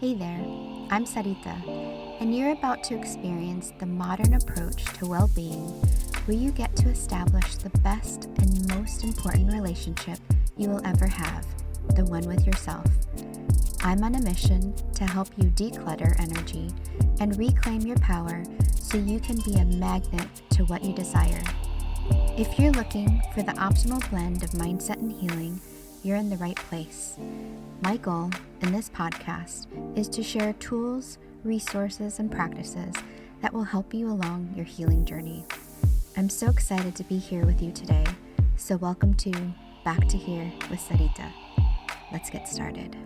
Hey there, I'm Sarita, and you're about to experience the modern approach to well-being, where you get to establish the best and most important relationship you will ever have, the one with yourself. I'm on a mission to help you declutter energy and reclaim your power so you can be a magnet to what you desire. If you're looking for the optimal blend of mindset and healing, you're in the right place. My goal in this podcast is to share tools, resources, and practices that will help you along your healing journey. I'm so excited to be here with you today, so welcome to Back to Here with Sarita. Let's get started.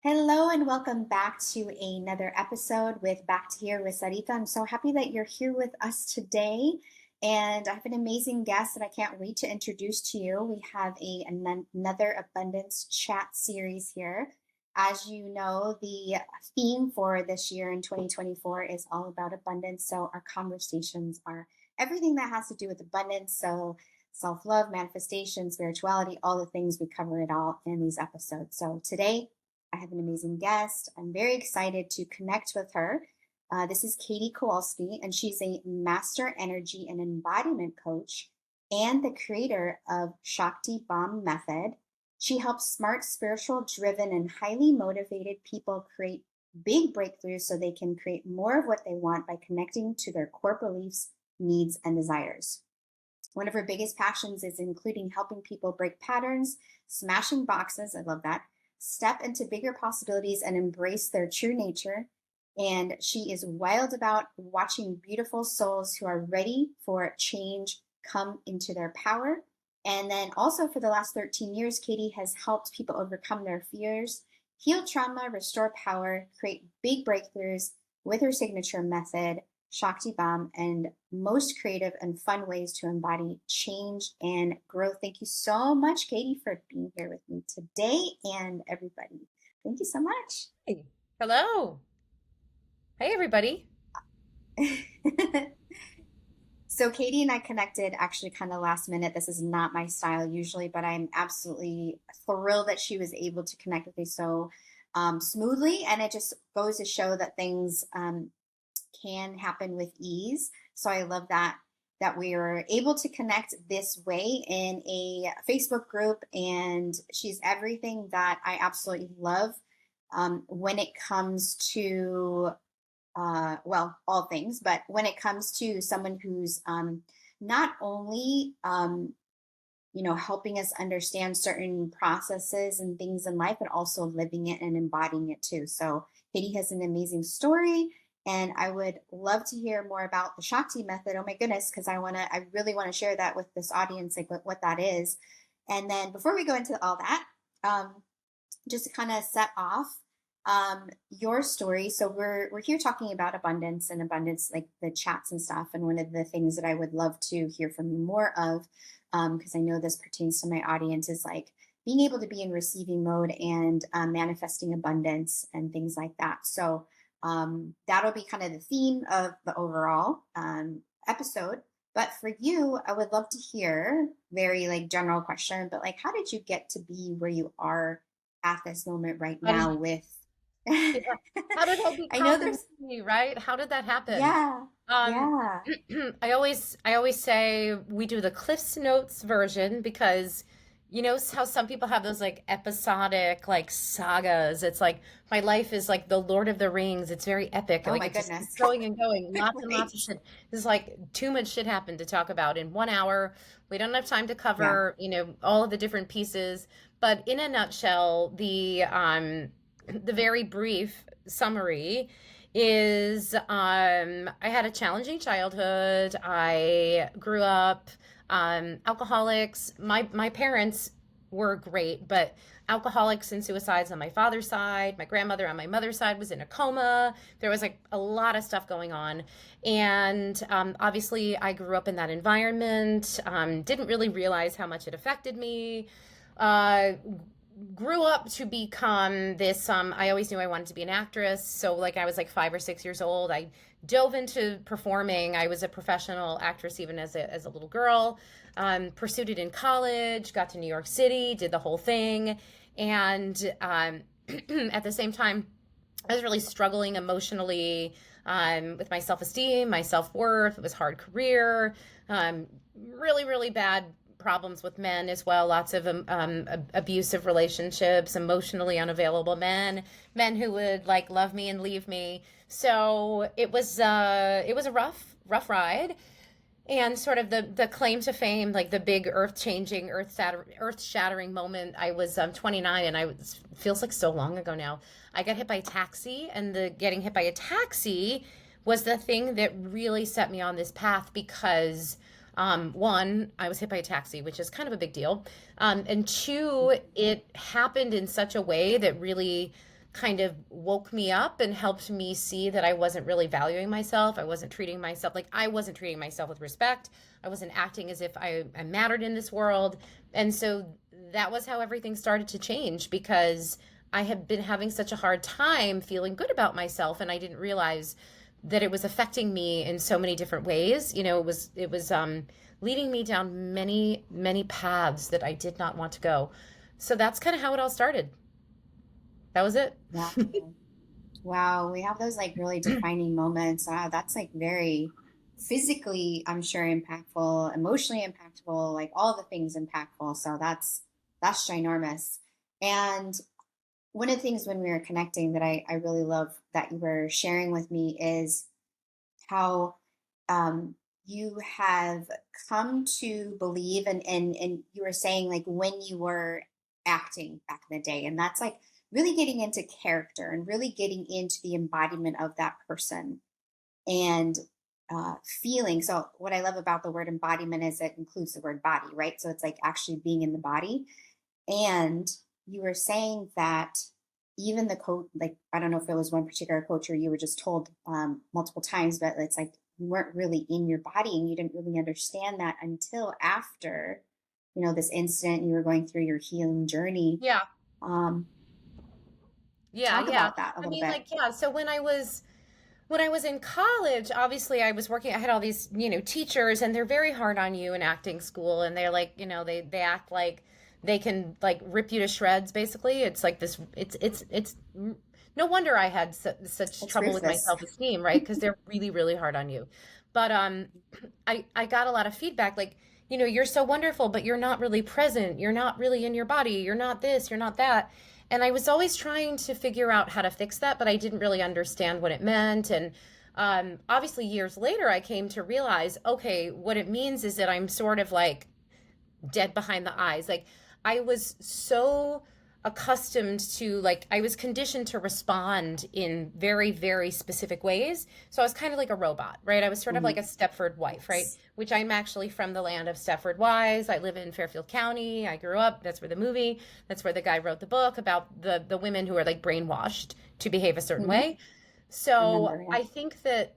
Hello and welcome back to another episode with Back to Here with Sarita. I'm so happy that you're here with us today. And I have an amazing guest that I can't wait to introduce to you. We have another abundance chat series here. As you know, the theme for this year in 2024 is all about abundance. So our conversations are everything that has to do with abundance. So self-love, manifestation, spirituality, all the things, we cover it all in these episodes. So today I have an amazing guest. I'm very excited to connect with her. This is Katie Kozlowski, and she's a master energy and embodiment coach and the creator of ShaktiBomb method. She helps smart, spiritual, driven, and highly motivated people create big breakthroughs so they can create more of what they want by connecting to their core beliefs, needs, and desires. One of her biggest passions is including helping people break patterns, smashing boxes, I love that, step into bigger possibilities, and embrace their true nature. And she is wild about watching beautiful souls who are ready for change come into their power. And then also for the last 13 years, Katie has helped people overcome their fears, heal trauma, restore power, create big breakthroughs with her signature method, ShaktiBomb, and most creative and fun ways to embody change and growth. Thank you so much, Katie, for being here with me today and everybody. Thank you so much. Hey, hello. Hey, everybody. So Katie and I connected actually kind of last minute. This is not my style usually, but I'm absolutely thrilled that she was able to connect with me so smoothly. And it just goes to show that things can happen with ease. So I love that we were able to connect this way in a Facebook group. And she's everything that I absolutely love when it comes to all things, but when it comes to someone who's not only, helping us understand certain processes and things in life, but also living it and embodying it too. So Katie has an amazing story, and I would love to hear more about the Shakti method. Oh my goodness, because I really want to share that with this audience, like what that is. And then before we go into all that, just to kind of set off your story. So we're here talking about abundance, like the chats and stuff. And one of the things that I would love to hear from you more of, because I know this pertains to my audience, is like being able to be in receiving mode and manifesting abundance and things like that. So that'll be kind of the theme of the overall episode. But for you, I would love to hear, very like general question, but like, how did you get to be where you are at this moment right How now did, with yeah, how did I I know become there's me, right? How did that happen? yeah, Um, yeah, I always say we do the Cliff's Notes version because you know how some people have those like episodic like sagas. It's like my life is like the Lord of the Rings. It's very epic. oh Like my it just keeps goodness. going and going. Lots and lots of Right. shit. There's like too much shit happened to talk about in 1 hour. We don't have time to Yeah. cover, all of the different pieces. But in a nutshell, the very brief summary is I had a challenging childhood. I grew up alcoholics. My parents were great, but alcoholics and suicides on my father's side. My grandmother on my mother's side was in a coma. There was like a lot of stuff going on. And obviously, I grew up in that environment, didn't really realize how much it affected me. Uh, Grew up to become this I always knew I wanted to be an actress, so like I was like 5 or 6 years old, I dove into performing. I was a professional actress even as a little girl. Pursued it in college, got to New York City, did the whole thing, And at the same time, I was really struggling emotionally, with my self-esteem, my self-worth. It was a hard career, really, really bad problems with men as well. Lots of abusive relationships, emotionally unavailable men, men who would like love me and leave me. So it was a rough ride. And sort of the claim to fame, like the big earth changing, earth shattering moment. I was 29, and I was feels like so long ago now. I got hit by a taxi, and the getting hit by a taxi was the thing that really set me on this path because one, I was hit by a taxi, which is kind of a big deal, and two, it happened in such a way that really kind of woke me up and helped me see that I wasn't really valuing myself. I wasn't treating myself with respect. I wasn't acting as if I mattered in this world. And so that was how everything started to change because I had been having such a hard time feeling good about myself, and I didn't realize that it was affecting me in so many different ways. It was leading me down many paths that I did not want to go. So that's kind of how it all started. That was it. Wow. Wow, we have those like really defining moments. Wow, that's like very physically, I'm sure, impactful, emotionally impactful, like all the things impactful. So that's ginormous. And one of the things when we were connecting that I really love that you were sharing with me is how you have come to believe and you were saying like when you were acting back in the day, and that's like really getting into character and really getting into the embodiment of that person and feeling. So what I love about the word embodiment is it includes the word body, right? So it's like actually being in the body. And you were saying that even the coach, like, I don't know if it was one particular coach or you were just told multiple times, but it's like you weren't really in your body and you didn't really understand that until after, this incident, you were going through your healing journey. Yeah. Um, Yeah, Talk yeah. about that a I little mean, bit. like, yeah, so when I was in college, obviously I was working, I had all these, teachers, and they're very hard on you in acting school, and they're like, they act like they can like rip you to shreds basically. It's like this it's no wonder I had such It's trouble with my ruthless. self-esteem, right? Because they're really really hard on you. But I got a lot of feedback like, you're so wonderful, but you're not really present. You're not really in your body. You're not this, you're not that. And I was always trying to figure out how to fix that, but I didn't really understand what it meant. And obviously, years later, I came to realize okay, what it means is that I'm sort of like dead behind the eyes. Like, I was so accustomed to, like, I was conditioned to respond in very, very specific ways. So I was kind of like a robot, right? I was sort of like Mhm. a Stepford wife, right? Yes. Which I'm actually from the land of Stepford wives. I live in Fairfield County. I grew up. That's where the movie, that's where the guy wrote the book about the women who are like brainwashed to behave a certain Hmm. way. So Remember, yeah. I think that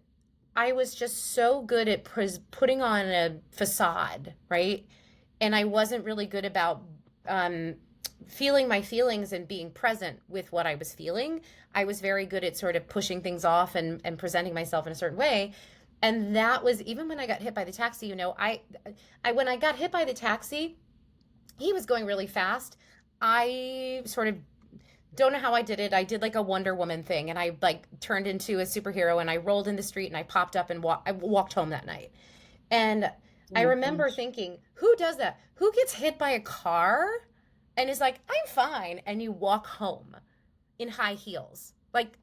I was just so good at putting on a facade, right? And I wasn't really good about um, feeling my feelings and being present with what I was feeling. I was very good at sort of pushing things off and presenting myself in a certain way. And that was even when I got hit by the taxi, I when I got hit by the taxi, he was going really fast. I sort of don't know how I did it. I did like a Wonder Woman thing, and I like turned into a superhero, and I rolled in the street, and I popped up and I walked home that night. And Oh I my remember gosh. thinking, who does that? Who gets hit by a car and is like, I'm fine, and you walk home in high heels? Like,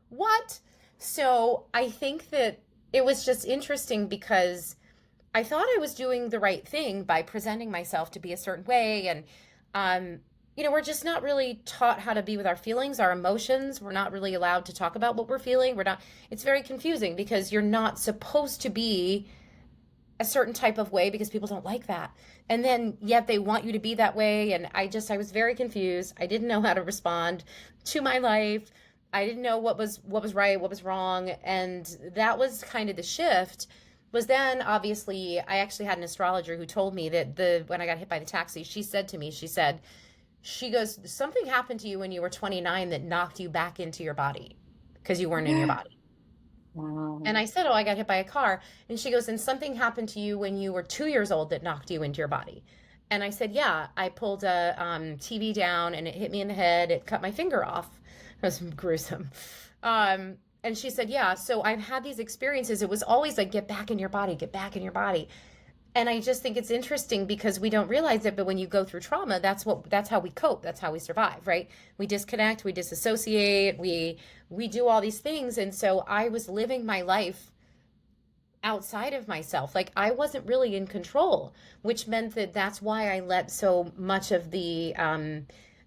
what? So I think that it was just interesting because I thought I was doing the right thing by presenting myself to be a certain way. And, um, we're just not really taught how to be with our feelings, our emotions. We're not really allowed to talk about what we're feeling. It's very confusing because you're not supposed to be a certain type of way because people don't like that. And then yet they want you to be that way. And I was very confused. I didn't know how to respond to my life. I didn't know what was right, what was wrong. And that was kind of the shift. Was then obviously I actually had an astrologer who told me that the when I got hit by the taxi, she said to me, she goes, something happened to you when you were 29 that knocked you back into your body because you weren't in your body. And Wow. I said, oh, I got hit by a car. And she goes, and something happened to you when you were 2 years old that knocked you into your body. And I said, yeah, I pulled a TV down and it hit me in the head. It cut my finger off. It was gruesome. And she said, yeah, so I've had these experiences. It was always like, get back in your body, get back in your body. And I just think it's interesting because we don't realize it, but when you go through trauma, that's how we cope. That's how we survive, right? We disconnect, we disassociate, we do all these things. And so I was living my life outside of myself. Like I wasn't really in control, which meant that that's why I let so much of the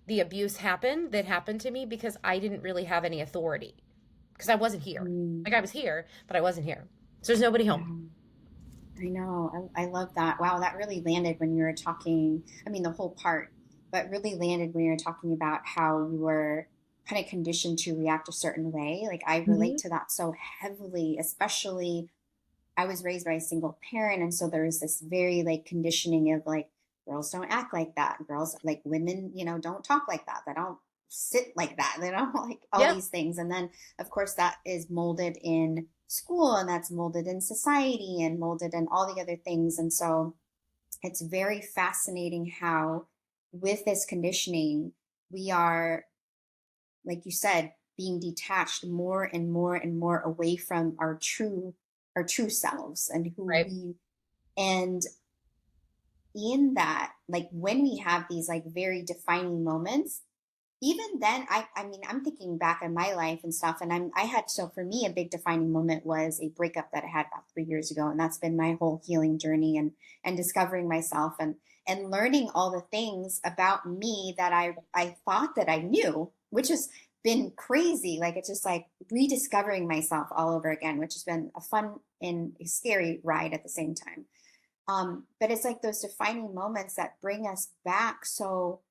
abuse happen that happened to me because I didn't really have any authority because I wasn't here. Mm, Like I was here, but I wasn't here. So there's nobody home. yeah. I know. I love that. Wow, that really landed when you were talking. I mean, the whole part, but really landed when you were talking about how you were kind of conditioned to react a certain way. Like, I relate Hmm. to that so heavily, especially I was raised by a single parent. And so there was this very like conditioning of like, girls don't act like that. Girls, like women, don't talk like that. They don't sit like that. They don't like all Yeah. these things. And then, of course, that is molded in school and that's molded in society and molded in all the other things. And so it's very fascinating how, with this conditioning, we are, like you said, being detached more and more and more away from our true selves and who Right. we and in that, like when we have these like very defining moments, even then I mean I'm thinking back on my life and stuff, and I had, so for me a big defining moment was a breakup that I had about 3 years ago, and that's been my whole healing journey and discovering myself and learning all the things about me that I thought that I knew, which has been crazy. Like it's just like rediscovering myself all over again, which has been a fun and a scary ride at the same time. But it's like those defining moments that bring us back. So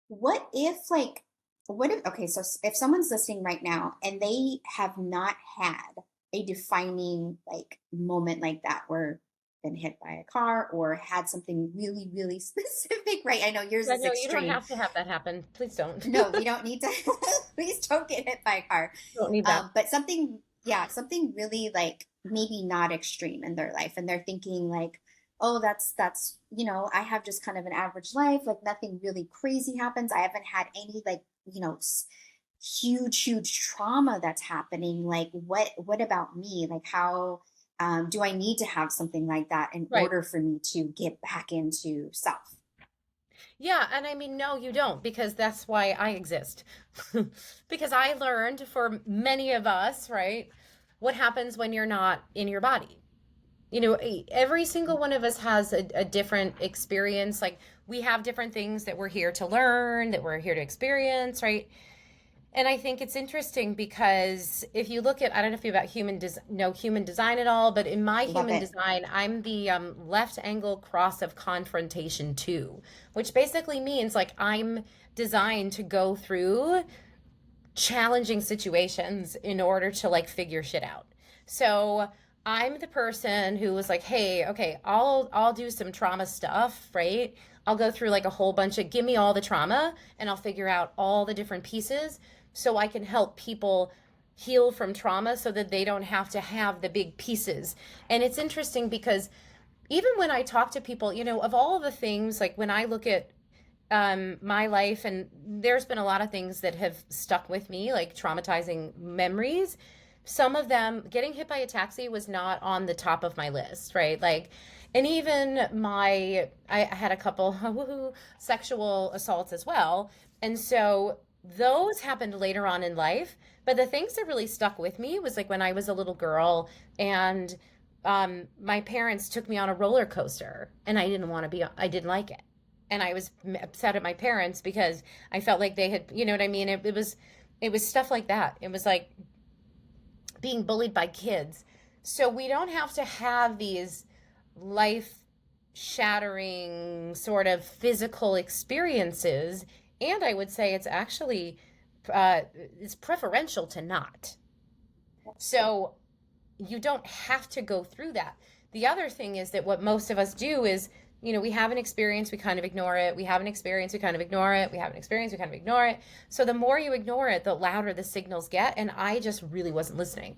what if like what if okay, so if someone's listening right now and they have not had a defining like moment like that, where been hit by a car or had something really really specific, right? I know yours Yeah, is no, you don't extreme. have to have that happen. Please don't. No, we don't need to. Please don't get hit by a car. Don't need that. But something, yeah, something really like maybe not extreme in their life, and they're thinking like, oh, that's I have just kind of an average life, like nothing really crazy happens. I haven't had any like huge trauma that's happening. Like what about me? Like how do I need to have something like that in Right. order for me to get back into self? Yeah, and I mean, no, you don't, because that's why I exist. Because I learned for many of us, right, what happens when you're not in your body. Every single one of us has a different experience. Like, we have different things that we're here to learn, that we're here to experience, right? And I think it's interesting because if you look at, I don't know if you about know human design at all, but in my Love human it. design, I'm the left angle cross of confrontation two, which basically means like I'm designed to go through challenging situations in order to like figure shit out. So I'm the person who was like, hey, okay, I'll do some trauma stuff, right? I'll go through like a whole bunch of give me all the trauma and I'll figure out all the different pieces so I can help people heal from trauma so that they don't have to have the big pieces. And it's interesting because even when I talk to people, of all the things, like when I look at my life, and there's been a lot of things that have stuck with me, like traumatizing memories. Some of them, getting hit by a taxi was not on the top of my list, right? Like, and even I had a couple woohoo, sexual assaults as well. And so those happened later on in life. But the things that really stuck with me was like when I was a little girl and my parents took me on a roller coaster and I didn't like it, and I was upset at my parents because I felt like they had, you know what I mean? It was stuff like that. It was like being bullied by kids. So we don't have to have these life shattering sort of physical experiences. And I would say it's actually uh, it's preferential to not. So you don't have to go through that. The other thing is that what most of us do is, we have an experience, we kind of ignore it. We have an experience, we kind of ignore it. We have an experience, we kind of ignore it. So the more you ignore it, the louder the signals get. And I just really wasn't listening.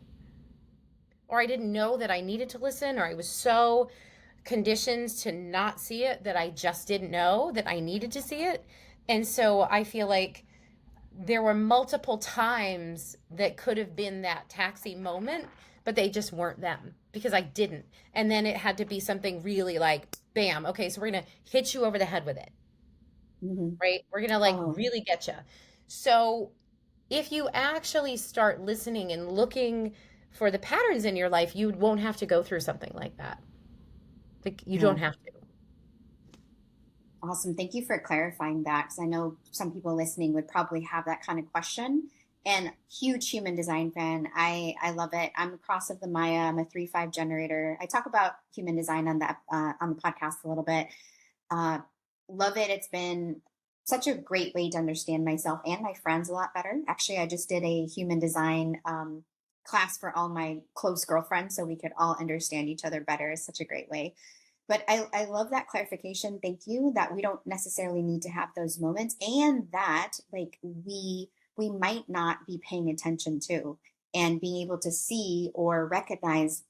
Or I didn't know that I needed to listen, or I was so conditions to not see it that I just didn't know that I needed to see it. And so I feel like there were multiple times that could have been that taxi moment, but they just weren't them because I didn't. And then it had to be something really like, bam, okay, so we're going to hit you over the head with it, Hmm. right? We're going to like Oh, really get you. So if you actually start listening and looking for the patterns in your life, you won't have to go through something like that. Like you yeah. don't have to. Awesome. Thank you for clarifying that because I know some people listening would probably have that kind of question. And huge human design fan. I love it. I'm a cross of the Maya. I'm a 3-5 generator. I talk about human design on the podcast a little bit. Uh, Love it. It's been such a great way to understand myself and my friends a lot better. Actually, I just did a human design class for all my close girlfriends so we could all understand each other better. It's such a great way. But I love that clarification. Thank you that we don't necessarily need to have those moments and that like we might not be paying attention to and being able to see or recognize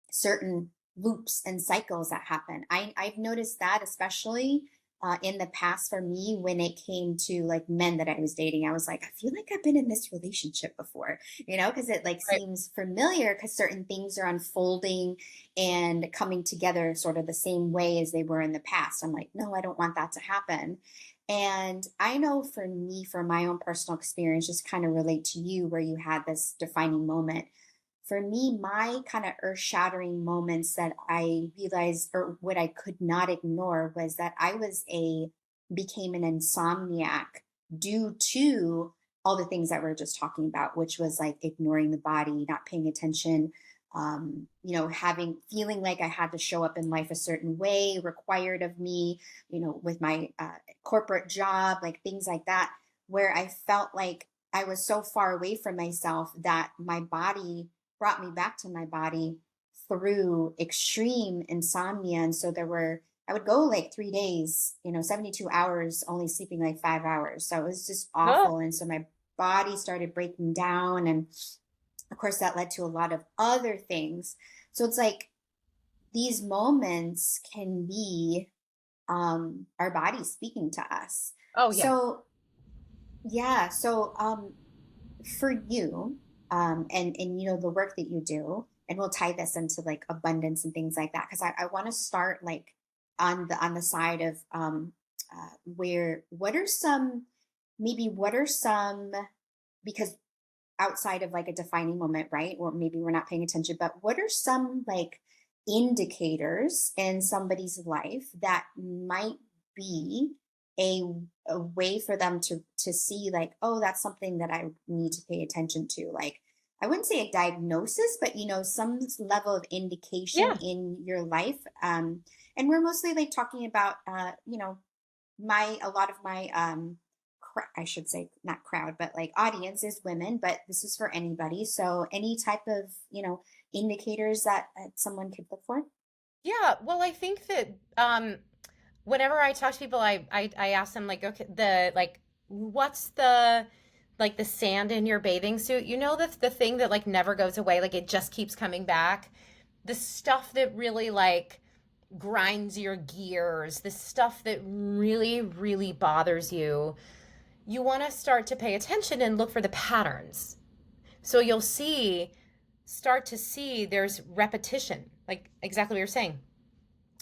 certain loops and cycles that happen. I've noticed that especially in the past for me when it came to like men that I was dating. I was like, I feel like I've been in this relationship before, because it like Right. seems familiar because certain things are unfolding and coming together sort of the same way as they were in the past. I'm like, no, I don't want that to happen. And I know for me, from my own personal experience, just kind of relate to you where you had this defining moment for me, my kind of earth shattering moments that I realized or what I could not ignore was that became an insomniac due to all the things that we are just talking about, which was like ignoring the body, not paying attention, feeling like I had to show up in life a certain way required of me, with my corporate job, like things like that, where I felt like I was so far away from myself that my body brought me back to my body through extreme insomnia. And so I would go like 3 days, 72 hours, only sleeping like 5 hours. So it was just Oh, awful. And so my body started breaking down. And of course, that led to a lot of other things. So it's like these moments can be our body speaking to us. oh yeah. So, yeah. So, for you and the work that you do, and we'll tie this into like abundance and things like that because I want to start like on the side of where what are some because outside of like a defining moment, right, or maybe we're not paying attention, but what are some like indicators in somebody's life that might be a, a way for them to see like, oh, that's something that I need to pay attention to, like I wouldn't say a diagnosis, but some level of indication Yeah. in your life. And we're mostly like talking about my a lot of my I should say not crowd, but like audience is women, but this is for anybody. So any type of, indicators that someone could look for. Yeah, well, I think that whenever I talk to people, I ask them like, okay, the like, what's the like the sand in your bathing suit? You know, the thing that like never goes away, like it just keeps coming back. The stuff that really like grinds your gears, the stuff that really, really bothers you. You want to start to pay attention and look for the patterns. So you'll start to see there's repetition, like exactly what you're saying.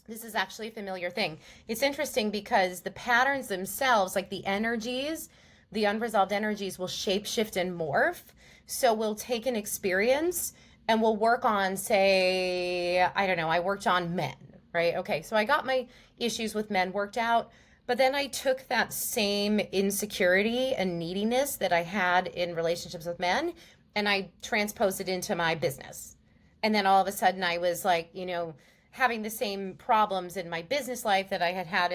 This is actually a familiar thing. It's interesting because the patterns themselves, like the energies, the unresolved energies will shape, shift, and morph. So we'll take an experience and we'll work on, say, I don't know, I worked on men, right? Okay, so I got my issues with men worked out, but then I took that same insecurity and neediness that I had in relationships with men and I transposed it into my business. And then all of a sudden I was like, having the same problems in my business life that I had had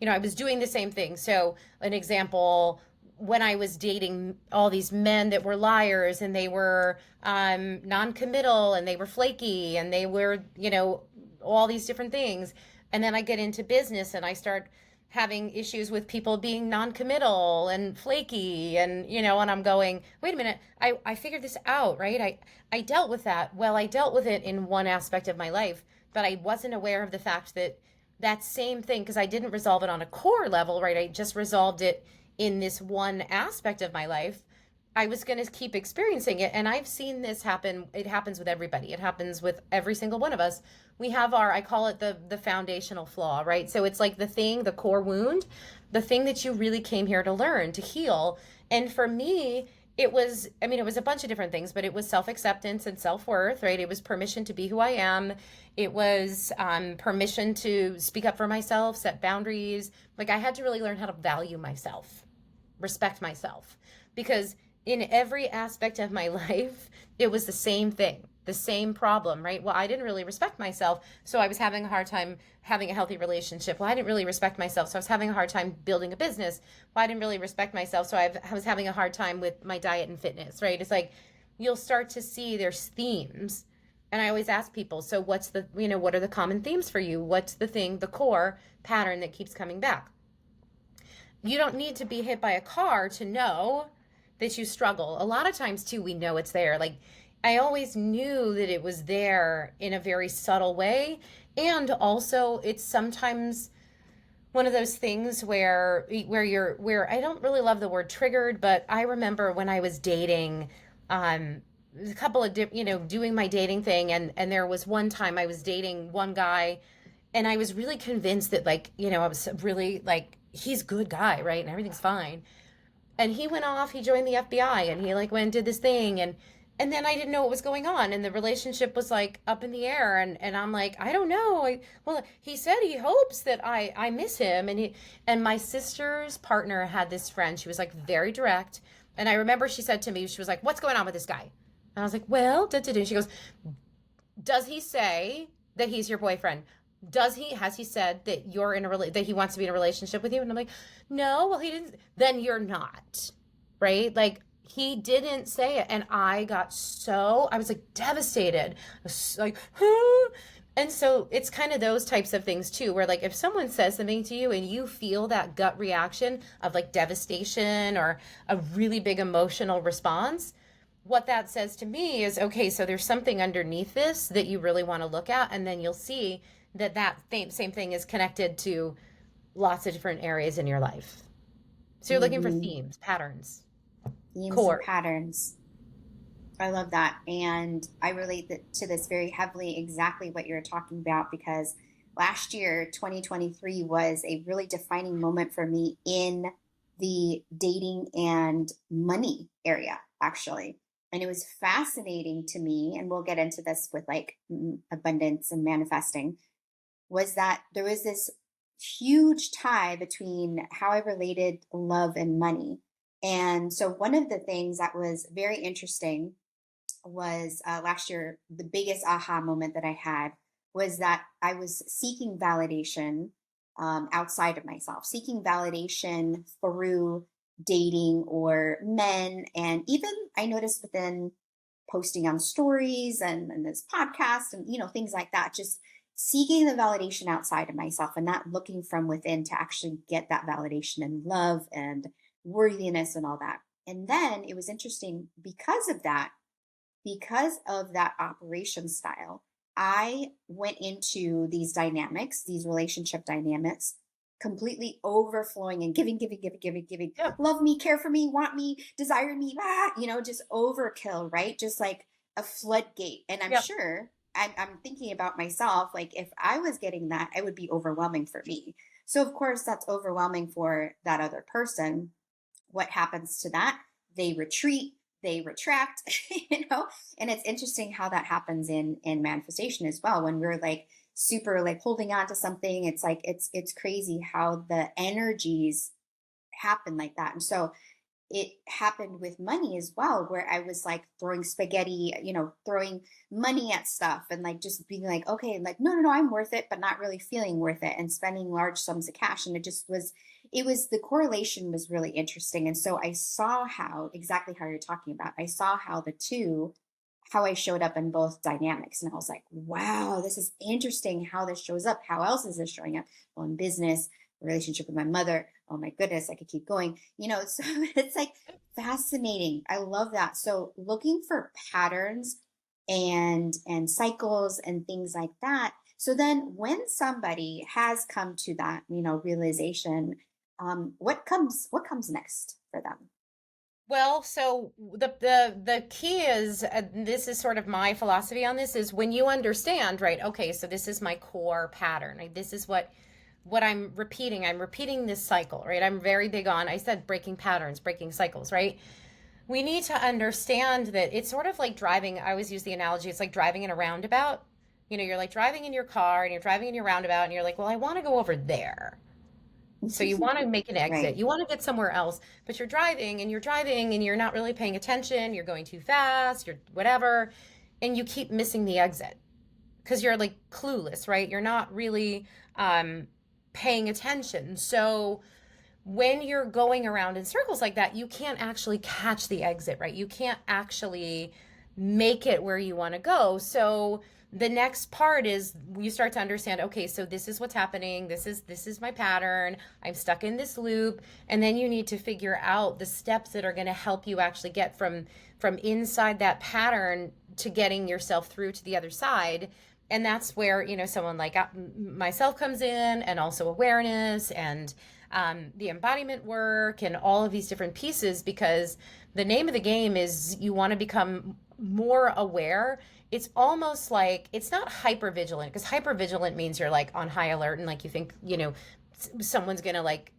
I was doing the same thing. So, an example, when I was dating all these men that were liars and they were non-committal and they were flaky and they were, all these different things. And then I get into business and I start having issues with people being non-committal and flaky and I'm going, wait a minute, I figured this out, right? I dealt with that. Well, I dealt with it in one aspect of my life. but I wasn't aware of the fact that that same thing, because I didn't resolve it on a core level, right? I just resolved it in this one aspect of my life. I was going to keep experiencing it. And I've seen this happen. It happens with everybody. It happens with every single one of us. We have our, I call it the foundational flaw, right? So it's like the thing, the core wound, the thing that you really came here to learn, to heal. And for me, it was, I mean, it was a bunch of different things, but it was self acceptance and self worth, right? It was permission to be who I am. It was permission to speak up for myself, set boundaries. Like I had to really learn how to value myself, respect myself, because in every aspect of my life, it was the same thing, the same problem, right? Well, I didn't really respect myself, so I was having a hard time having a healthy relationship. Well, I didn't really respect myself, so I was having a hard time building a business. Well, I didn't really respect myself, so I was having a hard time with my diet and fitness, right? It's like you'll start to see there's themes. And I always ask people, so what's the, what are the common themes for you? What's the thing, the core pattern that keeps coming back? You don't need to be hit by a car to know that you struggle. A lot of times too, we know it's there. Like I always knew that it was there in a very subtle way. And also it's sometimes one of those things where I don't really love the word triggered, but I remember when I was dating, a couple of doing my dating thing, and there was one time I was dating one guy, and I was really convinced that I was really like he's a good guy, right? And everything's fine. And he went off, he joined the FBI, and he like went and did this thing, and then I didn't know what was going on, and the relationship was like up in the air, and I'm like, I don't know. Well, he said he hopes that I miss him, and my sister's partner had this friend. She was like very direct, and I remember she said to me, she was like, "What's going on with this guy?" And I was like, "Well, da, da, da." She goes, "Does he say that he's your boyfriend? Has he said that you're in that he wants to be in a relationship with you?" And I'm like, "No, well, he didn't." Then you're not, right? Like he didn't say it. And I was like devastated. I was like, huh? And so it's kind of those types of things too, where like if someone says something to you and you feel that gut reaction of like devastation or a really big emotional response, what that says to me is, okay, so there's something underneath this that you really want to look at, and then you'll see that same thing is connected to lots of different areas in your life. So you're looking for Hmm. themes, patterns, Themes and core. patterns. I love that. And I relate to this very heavily, exactly what you're talking about, because last year, 2023, was a really defining moment for me in the dating and money area, actually. And it was fascinating to me, and we'll get into this with like abundance and manifesting, was that there was this huge tie between how I related love and money. And so, one of the things that was very interesting was last year, the biggest aha moment that I had was that I was seeking validation outside of myself, seeking validation through dating or men. And even I noticed within posting on stories and this podcast and, things like that, just seeking the validation outside of myself and not looking from within to actually get that validation and love and worthiness and all that. And then it was interesting because of that operation style, I went into these dynamics, these relationship dynamics, completely overflowing and giving, giving, giving, giving, giving. Yep. Love me, care for me, want me, desire me, just overkill, right? Just like a floodgate. And I'm Yep. sure I'm thinking about myself, like if I was getting that, it would be overwhelming for me. So, of course, that's overwhelming for that other person. What happens to that? They retreat, they retract, and it's interesting how that happens in manifestation as well. When we're like super like holding on to something, it's like it's crazy how the energies happen like that. And so it happened with money as well, where I was like throwing spaghetti, throwing money at stuff and like just being like, okay, like, no, no, no, I'm worth it, but not really feeling worth it, and spending large sums of cash. And the correlation was really interesting. And so I saw exactly how you're talking about. I saw how I showed up in both dynamics. And I was like, wow, this is interesting how this shows up. How else is this showing up? Well, in business, relationship with my mother. Oh my goodness, I could keep going. So it's like fascinating. I love that. So looking for patterns and cycles and things like that So then when somebody has come to that, realization, what comes next for them? Well, so the key is, this is sort of my philosophy on this, is when you understand, right? Okay, so this is my core pattern. Right? This is what I'm repeating. I'm repeating this cycle, right? I'm very big on, I said, breaking patterns, breaking cycles, right? We need to understand that it's sort of like driving. I always use the analogy, it's like driving in a roundabout. You're like driving in your car and you're driving in your roundabout and you're like, well, I want to go over there. So you want to make an exit. Right. You want to get somewhere else, but you're driving and you're not really paying attention. You're going too fast, you're whatever, and you keep missing the exit because you're like clueless, right? You're not really paying attention. So when you're going around in circles like that, you can't actually catch the exit, right? You can't actually make it where you want to go. So the next part is you start to understand, okay, so this is what's happening. This is my pattern. I'm stuck in this loop. And then you need to figure out the steps that are going to help you actually get from inside that pattern to getting yourself through to the other side. And that's where, someone like myself comes in, and also awareness and the embodiment work and all of these different pieces, because the name of the game is you want to become more aware. It's almost like, it's not hyper vigilant, because hyper vigilant means you're like on high alert and like you think, someone's gonna like,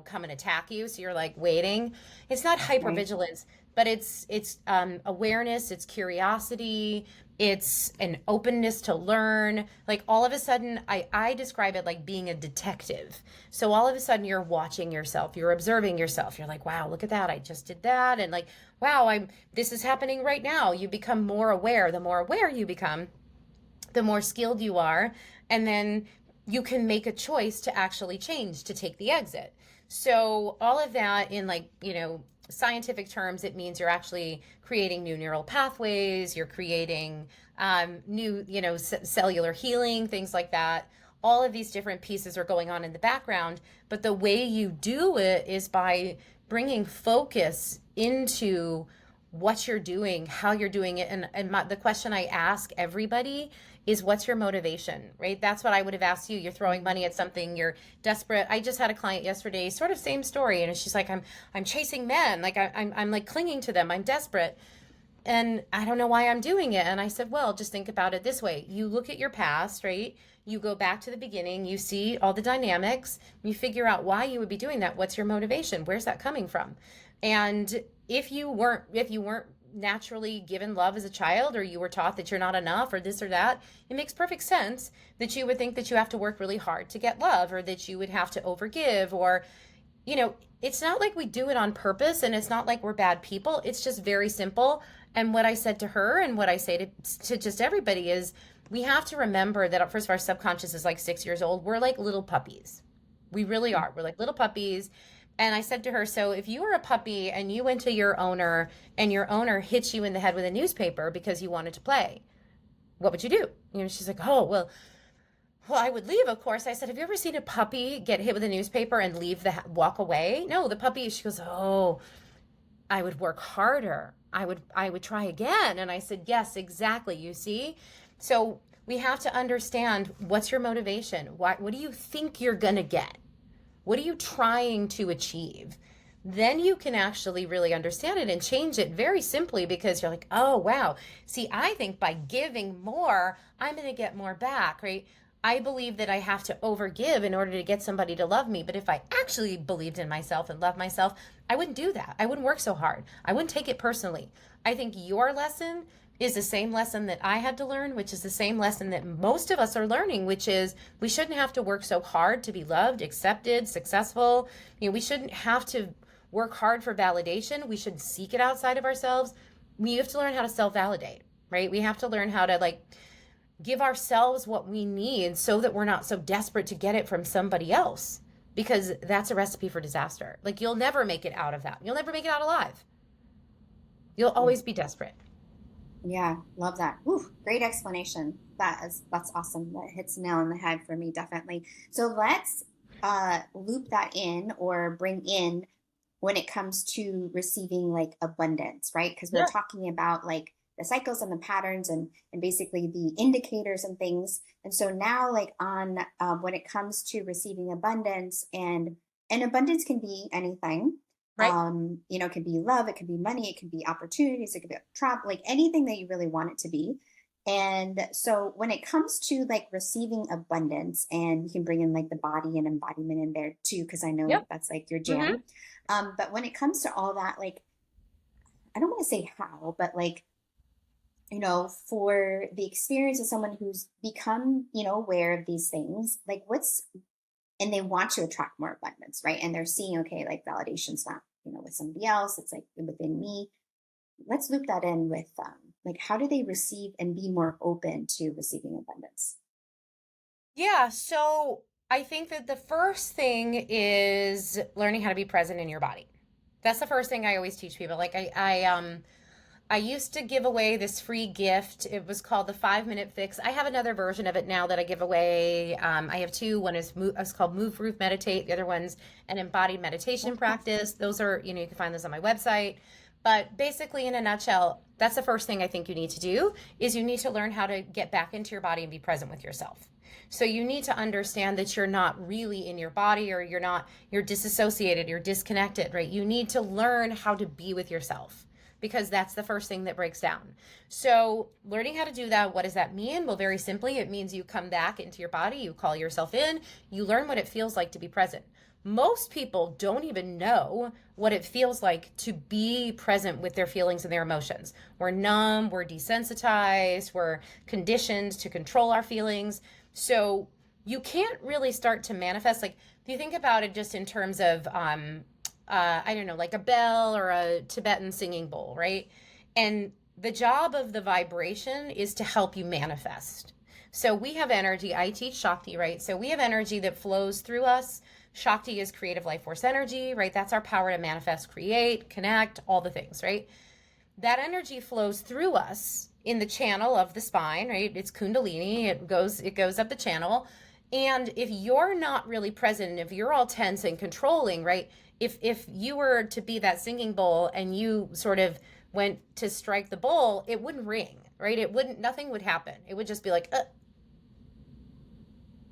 come and attack you. So you're like waiting. It's not hyper Right. vigilance, but it's awareness, it's curiosity, it's an openness to learn. Like all of a sudden, I describe it like being a detective. So all of a sudden you're watching yourself, you're observing yourself. You're like, wow, look at that. I just did that. And like, wow, this is happening right now. You become more aware. The more aware you become, the more skilled you are. And then you can make a choice to actually change, to take the exit. So all of that in like, scientific terms, it means you're actually creating new neural pathways, you're creating new, cellular healing, things like that. All of these different pieces are going on in the background, but the way you do it is by bringing focus into what you're doing, how you're doing it. The question I ask everybody is, what's your motivation, right? That's what I would have asked you. You're throwing money at something, you're desperate. I just had a client yesterday, sort of same story. And she's like, I'm chasing men. Like I'm like clinging to them. I'm desperate. And I don't know why I'm doing it. And I said, well, just think about it this way. You look at your past, right? You go back to the beginning, you see all the dynamics, you figure out why you would be doing that. What's your motivation? Where's that coming from? And if you weren't naturally given love as a child, or you were taught that you're not enough or this or that, it makes perfect sense that you would think that you have to work really hard to get love, or that you would have to overgive, or it's not like we do it on purpose, and it's not like we're bad people. It's just very simple. And what I said to her, and what I say to just everybody, is we have to remember that first of all, our subconscious is like 6 years old. We're like little puppies. We really are. We're like little puppies. And I said to her, so if you were a puppy and you went to your owner and your owner hit you in the head with a newspaper because you wanted to play, what would you do? She's like, oh, well, I would leave, of course. I said, have you ever seen a puppy get hit with a newspaper and walk away? No, the puppy, she goes, oh, I would work harder. I would try again. And I said, yes, exactly. You see? So we have to understand, what's your motivation? What do you think you're going to get? What are you trying to achieve? Then you can actually really understand it and change it very simply, because you're like, oh, wow. See, I think by giving more, I'm going to get more back, right? I believe that I have to overgive in order to get somebody to love me. But if I actually believed in myself and loved myself, I wouldn't do that. I wouldn't work so hard. I wouldn't take it personally. I think your lesson is the same lesson that I had to learn, which is the same lesson that most of us are learning, which is we shouldn't have to work so hard to be loved, accepted, successful. We shouldn't have to work hard for validation. We should seek it outside of ourselves. We have to learn how to self-validate, right? We have to learn how to like give ourselves what we need, so that we're not so desperate to get it from somebody else, because that's a recipe for disaster. Like you'll never make it out of that. You'll never make it out alive. You'll always be desperate. Yeah, love that. Ooh, great explanation. That's awesome. That hits the nail on the head for me, definitely. So let's loop that in, or bring in, when it comes to receiving like abundance, right? Because we're Yeah. talking about like the cycles and the patterns and basically the indicators and things. And so now, like on when it comes to receiving abundance, and abundance can be anything. Right? It could be love, it could be money, it could be opportunities, it could be travel, like anything that you really want it to be. And so when it comes to like receiving abundance, and you can bring in like the body and embodiment in there too, because I know Yep. that's like your Hmm. jam. But when it comes to all that, like, I don't want to say how, but like, for the experience of someone who's become, aware of these things, like and they want to attract more abundance, right? And they're seeing, okay, like validation's not, with somebody else, it's like within me. Let's loop that in with like, how do they receive and be more open to receiving abundance? Yeah. So I think that the first thing is learning how to be present in your body. That's the first thing I always teach people. Like I used to give away this free gift. It was called the 5 minute fix. I have another version of it now that I give away. I have two. One is it's called Move, Roof, Meditate. The other one's an embodied meditation practice. Those are, you can find those on my website. But basically, in a nutshell, that's the first thing I think you need to do is you need to learn how to get back into your body and be present with yourself. So you need to understand that you're not really in your body, or you're disassociated, you're disconnected, right? You need to learn how to be with yourself, because that's the first thing that breaks down. So, learning how to do that, what does that mean? Well, very simply, it means you come back into your body, you call yourself in, you learn what it feels like to be present. Most people don't even know what it feels like to be present with their feelings and their emotions. We're numb, we're desensitized, we're conditioned to control our feelings. So, you can't really start to manifest, like, if you think about it just in terms of I don't know, like a bell or a Tibetan singing bowl, right? And the job of the vibration is to help you manifest. So we have energy. I teach Shakti, right? So we have energy that flows through us. Shakti is creative life force energy, right? That's our power to manifest, create, connect, all the things, right? That energy flows through us in the channel of the spine, right? It's Kundalini. It goes up the channel. And if you're not really present, if you're all tense and controlling, right? If you were to be that singing bowl and you sort of went to strike the bowl, it wouldn't ring, right? Nothing would happen. It would just be like,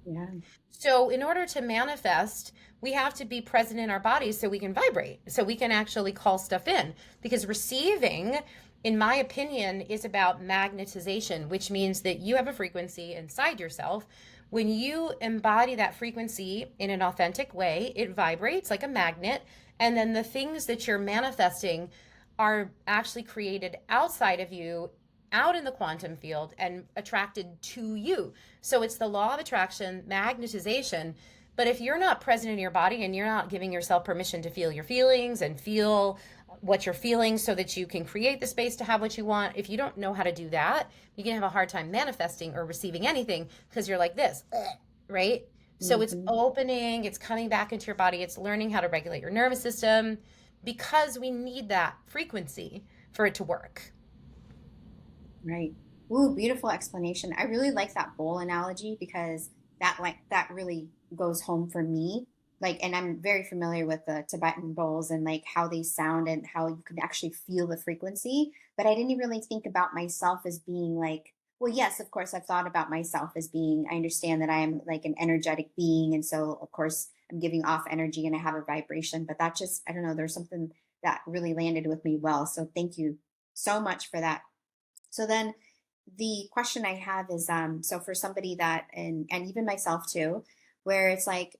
Yeah. So, in order to manifest, we have to be present in our bodies so we can vibrate, so we can actually call stuff in. Because receiving, in my opinion, is about magnetization, which means that you have a frequency inside yourself. When you embody that frequency in an authentic way, it vibrates like a magnet. And then the things that you're manifesting are actually created outside of you, out in the quantum field, and attracted to you. So it's the law of attraction, magnetization. But if you're not present in your body and you're not giving yourself permission to feel your feelings and feel what you're feeling so that you can create the space to have what you want, if you don't know how to do that, you can have a hard time manifesting or receiving anything, because you're like this, right? So it's Hmm. opening, it's coming back into your body, it's learning how to regulate your nervous system, because we need that frequency for it to work. Right. Ooh, beautiful explanation. I really like that bowl analogy because that really goes home for me. Like, and I'm very familiar with the Tibetan bowls and like how they sound and how you can actually feel the frequency. But I didn't really think about myself as being like, well, yes, of course, I've thought about myself as being, I understand that I am like an energetic being. And so, of course, I'm giving off energy and I have a vibration. But that just, I don't know, there's something that really landed with me well. So thank you so much for that. So then the question I have is so for somebody that and even myself too, where it's like,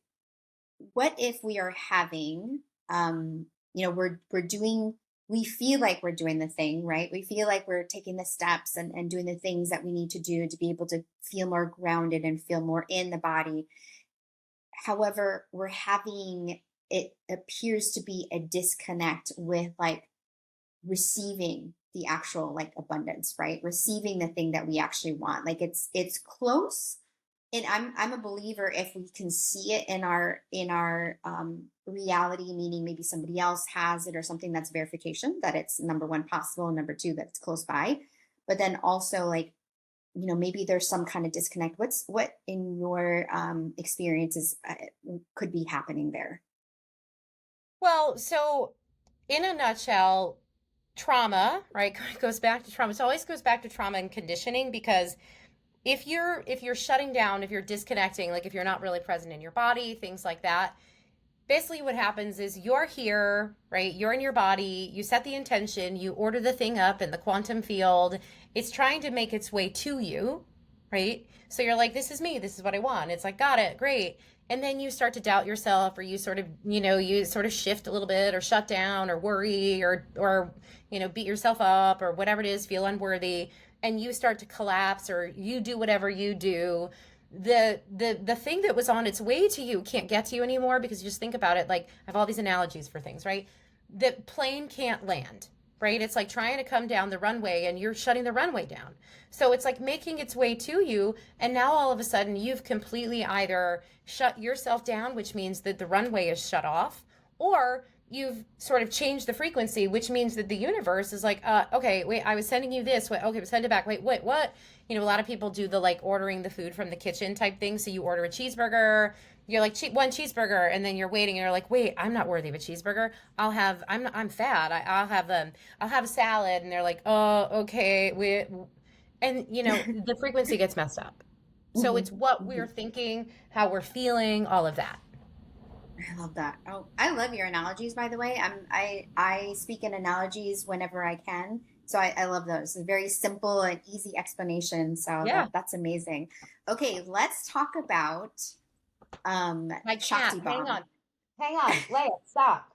what if we are having we're doing, we feel like we're doing the thing, right? We feel like we're taking the steps and doing the things that we need to do to be able to feel more grounded and feel more in the body. However, we're having, it appears to be a disconnect with like receiving the actual like abundance, right? Receiving the thing that we actually want. Like it's close. And I'm a believer, if we can see it in our reality, meaning maybe somebody else has it or something, that's verification that it's number one possible and number two that it's close by. But then also like, maybe there's some kind of disconnect. What in your experiences could be happening there? Well, so in a nutshell, trauma, right? It goes back to trauma. It always goes back to trauma and conditioning, because if you're shutting down, if you're disconnecting, like if you're not really present in your body, things like that, basically what happens is you're here, right? You're in your body, you set the intention, you order the thing up in the quantum field. It's trying to make its way to you, right? So you're like, this is me, this is what I want. It's like, got it, great. And then you start to doubt yourself, or you sort of, you sort of shift a little bit, or shut down, or worry, or beat yourself up, or whatever it is, feel unworthy, and you start to collapse, or you do whatever you do. The thing that was on its way to you can't get to you anymore, because you just think about it, like I have all these analogies for things, right? The plane can't land, right? It's like trying to come down the runway and you're shutting the runway down. So it's like making its way to you, and now all of a sudden you've completely either shut yourself down, which means that the runway is shut off, or you've sort of changed the frequency, which means that the universe is like, okay, wait, I was sending you this. Wait, okay, send it back. Wait, what? A lot of people do the like ordering the food from the kitchen type thing. So you order a cheeseburger, you're like, one cheeseburger, and then you're waiting and you're like, wait, I'm not worthy of a cheeseburger. I'm fat. I'll have a salad. And they're like, oh, okay. And the frequency gets messed up. So Hmm. it's what Hmm. we're thinking, how we're feeling, all of that. I love that. Oh, I love your analogies, by the way. I speak in analogies whenever I can. So I love those. It's a very simple and easy explanation. So Yeah. that's amazing. Okay, let's talk about My cat, Shakti hang Bomb. on. Hang on. Leia, stop.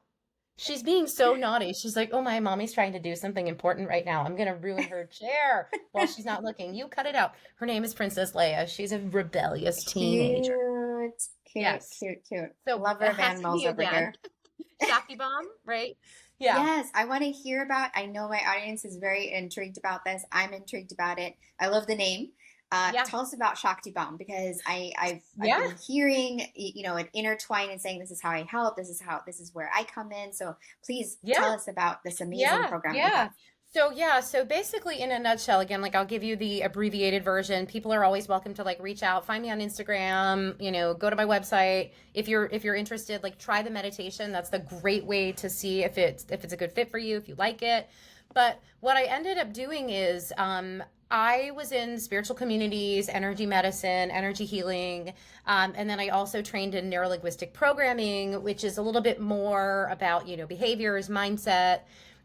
She's being so naughty. She's like, oh, my mommy's trying to do something important right now. I'm going to ruin her chair while she's not looking. You cut it out. Her name is Princess Leia. She's a rebellious teenager. Cute, cute, Yes. cute, cute. So Lover it of has to animals be over again. here. ShaktiBomb, right? Yeah. Yes, I want to hear about. I know my audience is very intrigued about this. I'm intrigued about it. I love the name. Yeah. Tell us about Shakti Bomb, because I've Yeah. been hearing it intertwined and saying this is how I help. This is where I come in. So please tell Yeah. us about this amazing Yeah, program that you yeah. have. So basically in a nutshell, again, like I'll give you the abbreviated version. People are always welcome to like reach out, find me on Instagram, go to my website. If you're interested, like try the meditation. That's the great way to see if it's a good fit for you, if you like it. But what I ended up doing is I was in spiritual communities, energy medicine, energy healing, and then I also trained in neurolinguistic programming, which is a little bit more about, behaviors, mindset.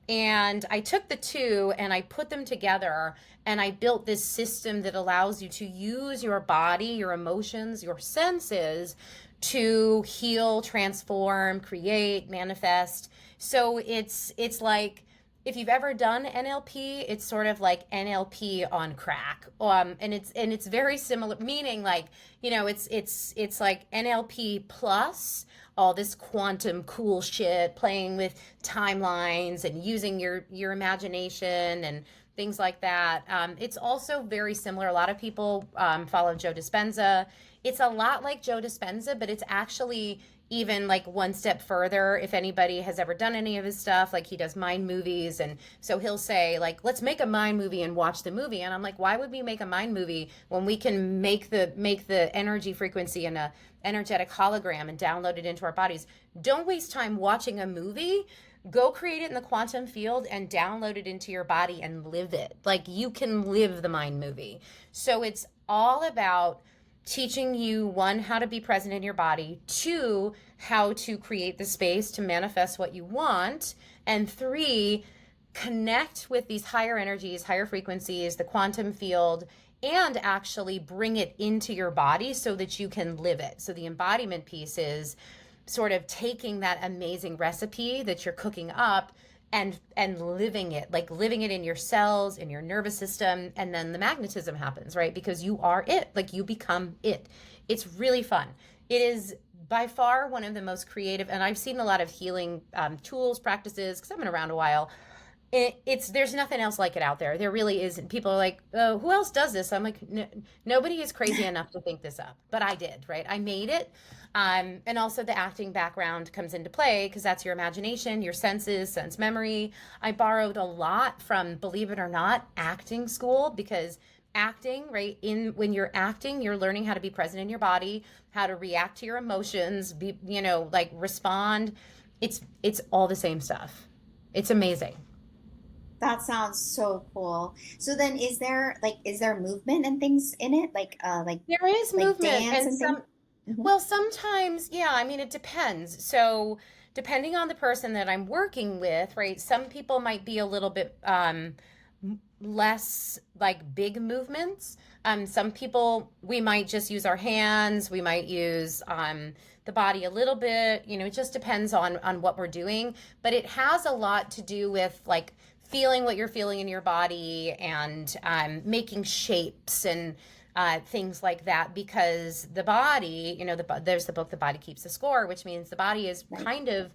And I took the two and I put them together, and I built this system that allows you to use your body, your emotions, your senses to heal, transform, create, manifest. So it's like, if you've ever done NLP, it's sort of like NLP on crack. And it's very similar, meaning like, it's like NLP plus all this quantum cool shit, playing with timelines and using your imagination and things like that. It's also very similar. A lot of people follow Joe Dispenza. It's a lot like Joe Dispenza, but it's actually even like one step further. If anybody has ever done any of his stuff, like he does mind movies, and so he'll say like, let's make a mind movie and watch the movie. And I'm like, why would we make a mind movie when we can make the energy frequency in a energetic hologram and download it into our bodies? Don't waste time watching a movie. Go create it in the quantum field and download it into your body and live it. Like, you can live the mind movie. So it's all about teaching you, one, how to be present in your body, two, how to create the space to manifest what you want, and three, connect with these higher energies, higher frequencies, the quantum field, and actually bring it into your body so that you can live it. So the embodiment piece is sort of taking that amazing recipe that you're cooking up and living it, like living it in your cells, in your nervous system, and then the magnetism happens, right? Because you are it, like you become it. It's really fun. It is by far one of the most creative, and I've seen a lot of healing tools, practices, because I've been around a while. It's there's nothing else like it out there. There really isn't. People are like, oh, who else does this? I'm like, nobody is crazy enough to think this up, but I did, right? I made it. And also the acting background comes into play, because that's your imagination, your senses, sense memory. I borrowed a lot from, believe it or not, acting school, because acting, right, in when you're acting, you're learning how to be present in your body, how to react to your emotions, be, like respond. It's all the same stuff. It's amazing. That sounds so cool. So then is there movement and things in it? There is Like movement dance and and things? some, Hmm. well, sometimes, yeah, I mean, it depends. So, depending on the person that I'm working with, right? Some people might be a little bit less like big movements. Some people, we might just use our hands, we might use the body a little bit, it just depends on what we're doing, but it has a lot to do with like feeling what you're feeling in your body and making shapes and things like that, because the body, there's the book The Body Keeps the Score, which means the body is Right. kind of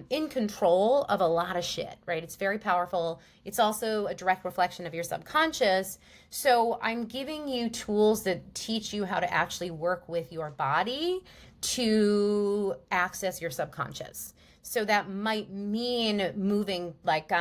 in control of a lot of shit, right? It's very powerful. It's also a direct reflection of your subconscious. So I'm giving you tools that teach you how to actually work with your body to access your subconscious. So that might mean moving like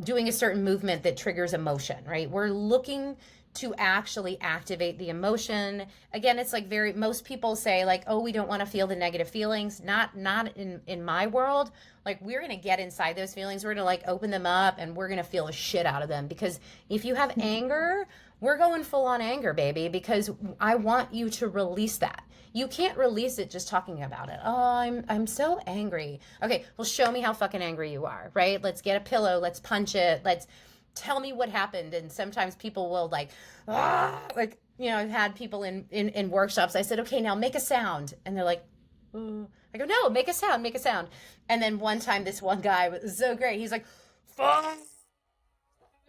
doing a certain movement that triggers emotion, right? We're looking to actually activate the emotion. Again, it's like very, most people say like, oh, we don't want to feel the negative feelings. Not in my world. Like, we're going to get inside those feelings. We're going to like open them up and we're going to feel the shit out of them, because if you have anger, we're going full on anger, baby, because I want you to release that. You can't release it just talking about it. Oh, I'm so angry. Okay, well, show me how fucking angry you are, right? Let's get a pillow, let's punch it, let's tell me what happened. And sometimes people will like, ah, like, I've had people in workshops. I said, okay, now make a sound. And they're like, I go, no, make a sound, make a sound. And then one time, this one guy was so great. He's like, fuck.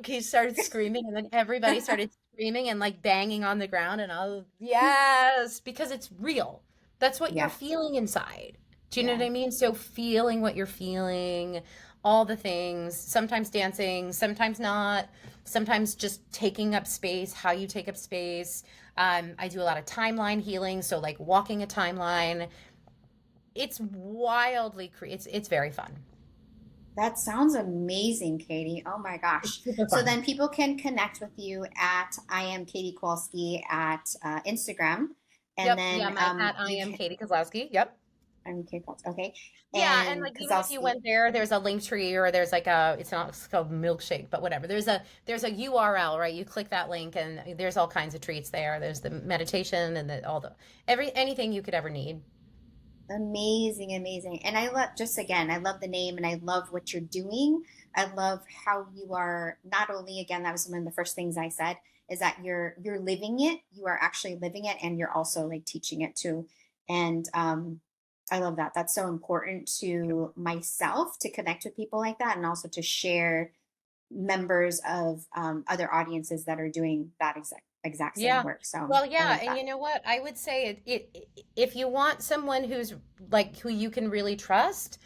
He started screaming, and then everybody started screaming and like banging on the ground. And I was, yes, because it's real. That's what you're Yes. feeling inside. Do you know what Yeah. I mean? So, feeling what you're feeling, all the things, sometimes dancing, sometimes not, sometimes just taking up space, how you take up space. I do a lot of timeline healing. So, like walking a timeline, it's it's very fun. That sounds amazing, Katie. Oh my It's gosh. super So fun. then people can connect with you at I am Katie Kowalski at Instagram. And Yep. Yeah. then My at I you am can, Katie Kozlowski. Yep. I'm Katie Kowalski. Okay. Yeah, and And like even if you Kozlowski. went there, there's a link tree, or there's like it's not, it's called milkshake, but whatever. There's a URL, right? You click that link and there's all kinds of treats there. There's the meditation and all the anything you could ever need. Amazing, amazing. And I love, just again, I love the name and I love what you're doing. I love how you are not only, again, that was one of the first things I said, is that you're living it. You are actually living it and you're also like teaching it too. And I love that. That's so important to myself to connect with people like that and also to share members of other audiences that are doing that exact same Yeah. work. So Well, I yeah, love and that. you know what? I would say if you want someone who's like who you can really trust,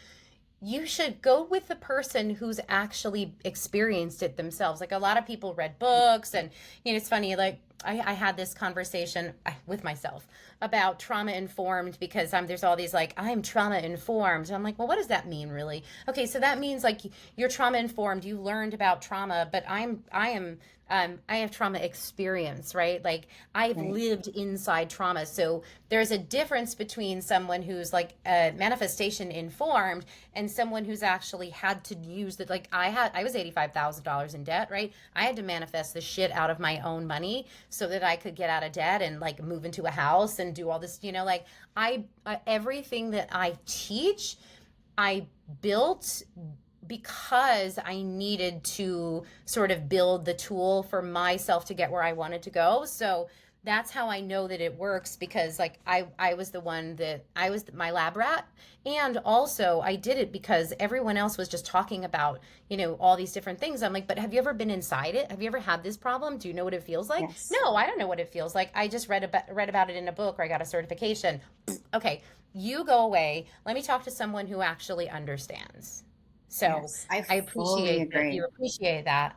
you should go with the person who's actually experienced it themselves. Like, a lot of people read books, and it's funny. Like, I had this conversation with myself about trauma informed, because there's all these like, I'm trauma informed. And I'm like, well, what does that mean, really? Okay, so that means like you're trauma informed. You learned about trauma, but I have trauma experience, right? Like, I've Right. lived inside trauma. So there's a difference between someone who's like manifestation informed and someone who's actually had to use that. Like, I was $85,000 in debt, right? I had to manifest the shit out of my own money so that I could get out of debt and like move into a house and do all this, like everything that I teach, I built because I needed to sort of build the tool for myself to get where I wanted to go. So that's how I know that it works, because like I was the one that I was my lab rat, and also I did it because everyone else was just talking about, all these different things. I'm like, but have you ever been inside it? Have you ever had this problem? Do you know what it feels like? Yes. No, I don't know what it feels like. I just read about it in a book, or I got a certification. Okay, you go away. Let me talk to someone who actually understands. So Yes. I I fully appreciate that you agree. appreciate that.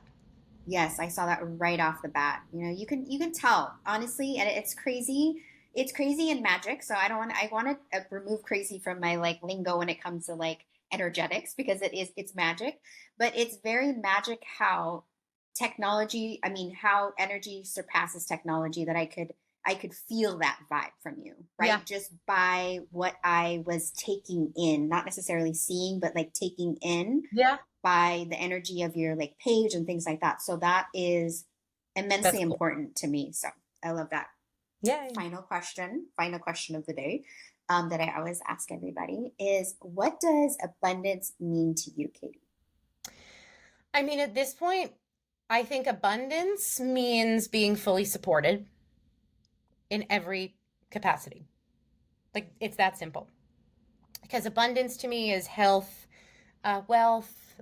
Yes, I saw that right off the bat. You can tell, honestly, and it's crazy. It's crazy in magic. So I want to remove crazy from my like lingo when it comes to like energetics because it's magic, but it's very magic how technology, I mean, how energy surpasses technology that I could I could feel that vibe from you, Yeah. right? Just by what I was taking in, not necessarily seeing, but like taking in Yeah. by the energy of your like page and things like that. So that is That's immensely cool. important to me. So I love that. Yay. Final question of the day, that I always ask everybody is, what does abundance mean to you, Katie? I mean, at this point, I think abundance means being fully supported in every capacity. Like, it's that simple. Because abundance to me is health, wealth,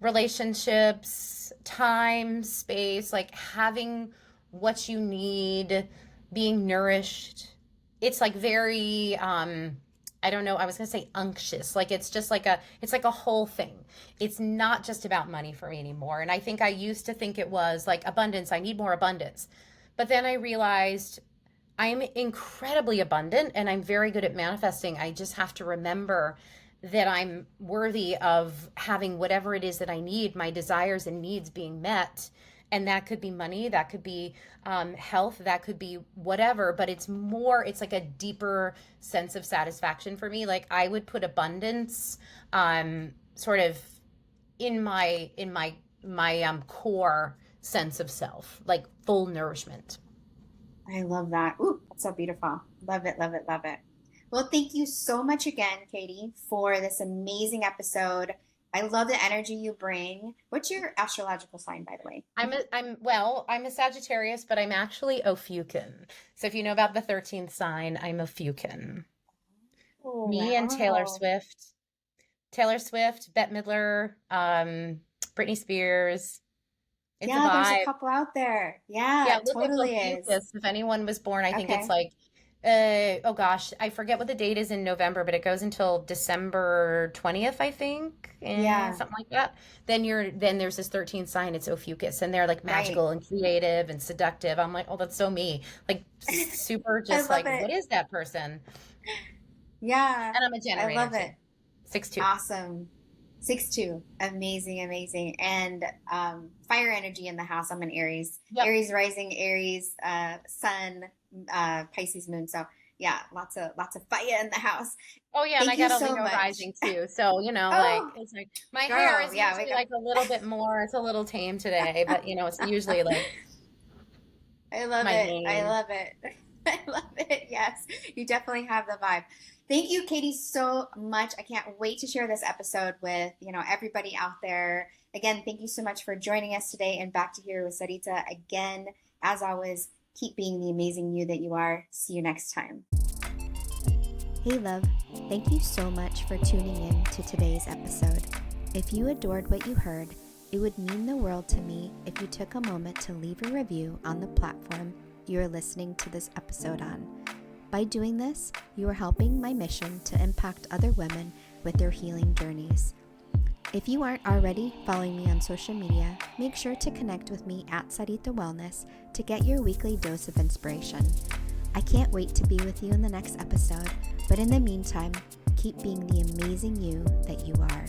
relationships, time, space, like having what you need, being nourished. It's like very I don't know, I was going to say unctuous. Like it's just like it's like a whole thing. It's not just about money for me anymore. And I think I used to think it was like abundance, I need more abundance. But then I realized I'm incredibly abundant and I'm very good at manifesting. I just have to remember that I'm worthy of having whatever it is that I need, my desires and needs being met. And that could be money, that could be health, that could be whatever. But it's more, it's like a deeper sense of satisfaction for me. Like I would put abundance sort of in my core sense of self, like full nourishment. I love that. Ooh, that's so beautiful. Love it, love it, love it. Well, thank you so much again, Katie, for this amazing episode. I love the energy you bring. What's your astrological sign, by the way? I'm a Sagittarius, but I'm actually Ophiuchian. So if you know about the 13th sign, I'm Ophiuchian. Oh, Me and wow. Taylor Swift, Bette Midler, Britney Spears. It's a Yeah, there's a vibe. couple out there. Yeah, Yeah, it look up totally is. Ophiuchus. If anyone was born, I think it's Okay. like, oh gosh, I forget what the date is in November, but it goes until December 20th, I think, Yeah, something like that. Then there's this 13th sign, it's Ophiuchus, and they're like right. magical and creative and seductive. I'm like, oh, that's so me. Like super I just love like, it. what is that person? Yeah, And I'm a I generator love too. it. 6'2". Awesome. 6'2". Amazing, amazing. And fire energy in the house. I'm an Aries. Yep. Aries rising, Aries sun, Pisces moon. So yeah, lots of fire in the house. Oh yeah, and I Thank you got a so Leo much. rising too. So, like Oh, it's like my hair girl. is Yeah, we usually got like a little bit more, it's a little tame today, but it's usually like I love my it. I mane. love it. I love it. Yes, you definitely have the vibe. Thank you, Katie, so much. I can't wait to share this episode with, everybody out there. Again, thank you so much for joining us today and back to here with Sarita. Again, as always, keep being the amazing you that you are. See you next time. Hey, love. Thank you so much for tuning in to today's episode. If you adored what you heard, it would mean the world to me if you took a moment to leave a review on the platform you are listening to this episode on. By doing this, you are helping my mission to impact other women with their healing journeys. If you aren't already following me on social media, make sure to connect with me at Sarita Wellness to get your weekly dose of inspiration. I can't wait to be with you in the next episode, but in the meantime, keep being the amazing you that you are.